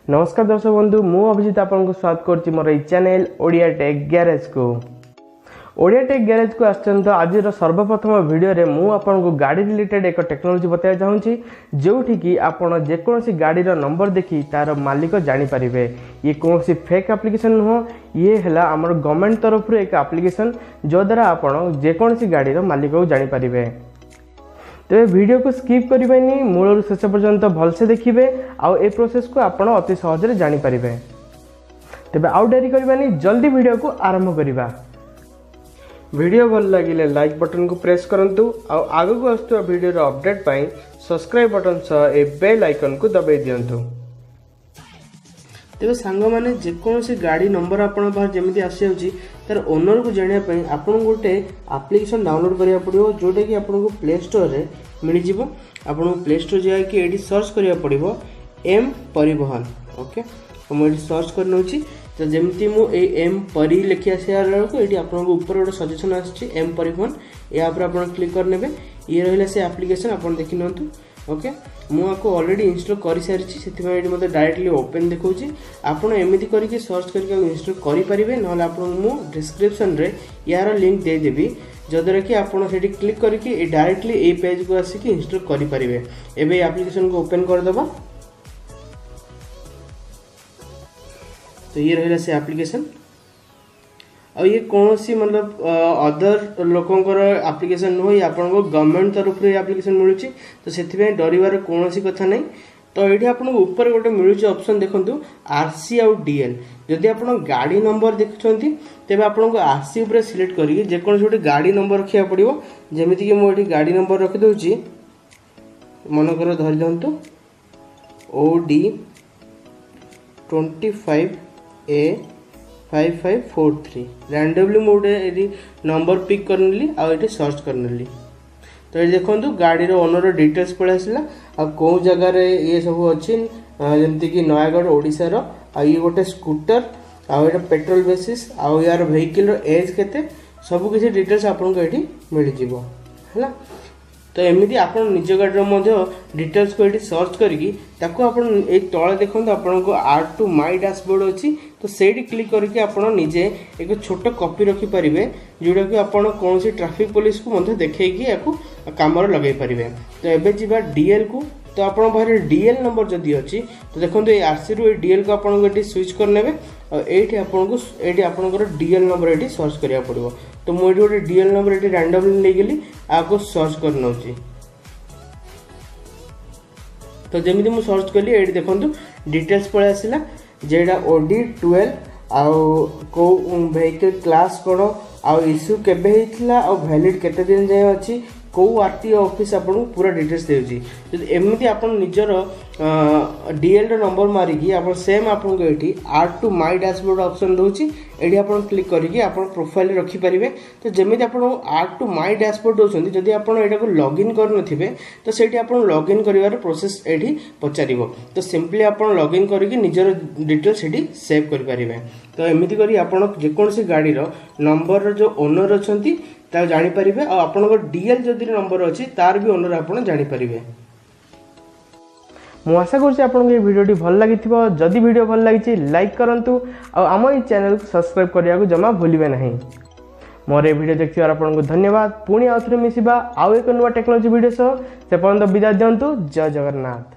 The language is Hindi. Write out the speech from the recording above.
नमस्कार दर्शक बंधु मु अभिजित आपको स्वागत करछि मोर ई चैनल ओडिया टेक गैरेज को। ओडिया टेक गैरेज को आछन आज सर्वप्रथम वीडियो रे मु आपको गाड़ी रिलेटेड एक टेक्नोलोजी बताया चाहूँगी जोठी कि आपण जेकोसी गाड़ी नंबर देखि तार मालिक जानि परिबे। ये कौन फेक एप्लिकेशन नुह, ये है आमर गवर्नमेंट तरफ एक एप्लिकेशन जो द्वारा आपण जेकोसी गाड़ी मालिक को जानि परिबे। तेरे वीडियो को स्किप करिबेनी, मूल शेष पर्यंत भलसे देखिए आउ ए प्रोसेस को आपण अति सहज जानि परिबे। तेबे आउ डेरी करिबानी, जल्दी वीडियो को आरंभ करिबा। वीडियो भल लगिले लाइक बटन को प्रेस करंतु आउ आगु को आस्तुवा वीडियो रो अपडेट पाई सब्सक्राइब बटन सह ए बेल आइकन को दबाई दियंतु। तेज सांग मैंने जेकोसी गाड़ी नंबर आपण बाहर जमी आसी तार ओनर को जानापी आपन गोटे एप्लिकेशन डाउनलोड करा पड़ो जोटा कि आपको प्ले स्टोर रे मिल जाव। आपको प्ले स्टोर जाकि ये सर्च करा पड़ो एम परिवहन। ओके मुझे सर्च कर नौची तो जमती मुझे एम परी लिखी आसा बेलू ये आपको ऊपर गोटे सजेसन आसी एम परिवहन या आप क्लिक करने ये रहा से एप्लिकेशन आप देखी नियंतु। ओके मुझे ऑलरेडी इंस्टॉल कर सारी से मतलब डायरेक्टली ओपन देखा आपड़ एमती करके सर्च करके इंस्टॉल करेंगे ना आपको डिस्क्रिप्शन रे यार लिंक देदेवी जद्वारा कि आपड़ से क्लिक करके डायरेक्टली ये पेज को आसिक इंस्टॉल करेंगे। एवं एप्लिकेशन को ओपन करदे तो ये रहा से एप्लिकेशन और ये कौन सी मतलब अदर लोकंर एप्लिकेशन नुह, ये आपको गवर्नमेंट तरफ एप्लिकेशन मिलूँ तो से डर कौन सी कथा नहीं। तो ये आपको ऊपर गोटे मिलूँ ऑप्शन देखो आरसी आउ डीएल। जदि आप गाड़ी नंबर देखुं तेज आपको आरसी उपर सिलेक्ट करेंगे जेकोसी गोटे गाड़ी नंबर रखा पड़ो। जमीक मुझे गाड़ी नंबर रखिदे मनकर धरी दिंतु OD 25A 5543 रैंडमली मुझे नंबर पिक करनेली आउे सर्च करनेली। तो ये देखो गाड़ी ओनर डिटेल्स पड़े आसला आ कौ जगार ये सब अच्छी जमती कि नयागढ़ ओडिशार आ ये गोटे स्कूटर आउ पेट्रोल बेसिस आउ यार व्हीकल एज केते सब किसी डिटेल्स आपको ये मिल जाए। तो एमती आप निज गाड़ी डिटेल्स को ये सर्च करके तले देखो आपको आड टू माई डैशबोर्ड अच्छी तो से क्लिक करके आप निजे एक छोट कॉपी रखिपारे जोटा कि आप कौन ट्रैफिक पुलिस को देखी कम लगे पारे। तो एबे जीवा डीएल को तो आप डीएल नंबर जदि अच्छी तो देखो ये आरसी रू डीएल को आपको ये स्विच करने और ये आपको डीएल नंबर ये सर्च करा पड़ो। तो मुझे गोटे डीएल नंबर ये रैंडमली ले गली आपको सर्च कर नौ। तो जमी मुझे सर्च कली ये देखो डिटेल्स पड़े आसला जेटा OD 12 आउ को व्हीकल क्लास कौन आउ इश्यू केबे हेइथिला आउ वैलिड केते दिन जाए अच्छी कौ आरटीओ ऑफिस आपको पूरा डिटेल्स देउची। जदि एमती आप निजर डीएल नंबर मारिकी आप सेम आपको ये आड टू माई डैशबोर्ड ऑप्शन दूची ये आप क्लिक करके आप प्रोफाइल रखिपारे। तो जमी आप आड टू माई डैशबोर्ड दौरान जदि आप यहाँ लॉगिन करनथिबे तो सेठी आप लॉगिन कर प्रोसेस ये पचार। तो सिंपली आप लॉगिन करके निजर डिटेल्स ये सेव करेंगे। तो एमती करी आप जेकोसी गाड़ी नंबर जो ओनर अच्छा जानीपारे और आपन डीएल जदि नंबर अच्छी तार भी ओनर आप जानीपारे। मु आशा करुँच आपको ये वीडियो भल लगी। जदि वीडियो भल लगी लाइक करूँ और आम ये चैनल को सब्सक्राइब करने को जमा भूलिए नहीं। मोर ये वीडियो देखिए आपको धन्यवाद। पुणी आउ थे मिसिबा आउ एक नुआ टेक्नोलोजी वीडियो सह से पर्यंत विदा दिंतु। जय जगन्नाथ।